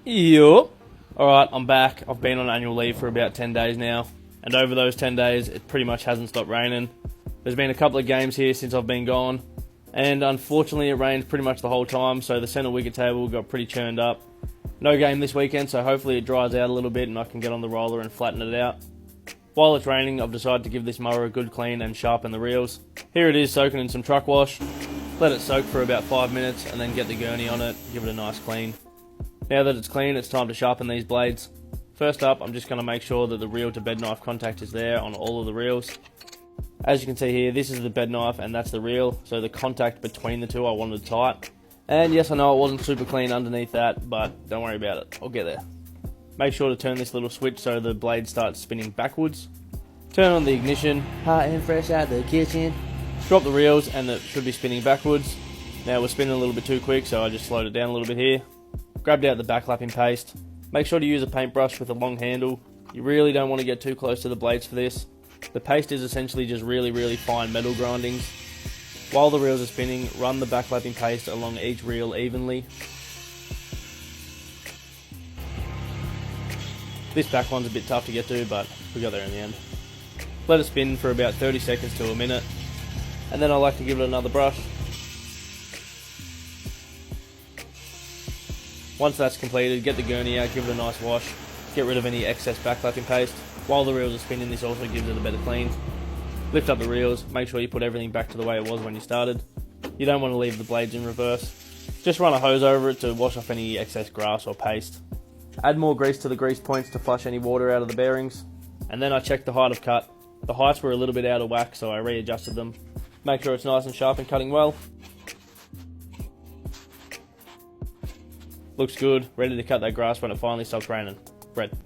Yup. Alright, I'm back. I've been on annual leave for about 10 days now, and over those 10 days, it pretty much hasn't stopped raining. There's been a couple of games here since I've been gone, and unfortunately it rained pretty much the whole time, so the centre wicket table got pretty churned up. No game this weekend, so hopefully it dries out a little bit and I can get on the roller and flatten it out. While it's raining, I've decided to give this mower a good clean and sharpen the reels. Here it is soaking in some truck wash. Let it soak for about 5 minutes and then get the gurney on it, give it a nice clean. Now that it's clean, it's time to sharpen these blades. First up, I'm just going to make sure that the reel to bed knife contact is there on all of the reels. As you can see here, this is the bed knife and that's the reel, so the contact between the two I wanted tight. And yes, I know it wasn't super clean underneath that, but don't worry about it, I'll get there. Make sure to turn this little switch so the blade starts spinning backwards. Turn on the ignition, hot and fresh out the kitchen. Drop the reels and it should be spinning backwards. Now we're spinning a little bit too quick, so I just slowed it down a little bit here. Grabbed out the backlapping paste. Make sure to use a paintbrush with a long handle. You really don't want to get too close to the blades for this. The paste is essentially just really fine metal grindings. While the reels are spinning, run the backlapping paste along each reel evenly. This back one's a bit tough to get to, but we got there in the end. Let it spin for about 30 seconds to a minute, and then I like to give it another brush. Once that's completed, get the gurney out, give it a nice wash, get rid of any excess backlapping paste. While the reels are spinning, this also gives it a better clean. Lift up the reels, make sure you put everything back to the way it was when you started. You don't want to leave the blades in reverse. Just run a hose over it to wash off any excess grass or paste. Add more grease to the grease points to flush any water out of the bearings. And then I checked the height of cut. The heights were a little bit out of whack, so I readjusted them. Make sure it's nice and sharp and cutting well. Looks good, ready to cut that grass when it finally stops raining. Bread.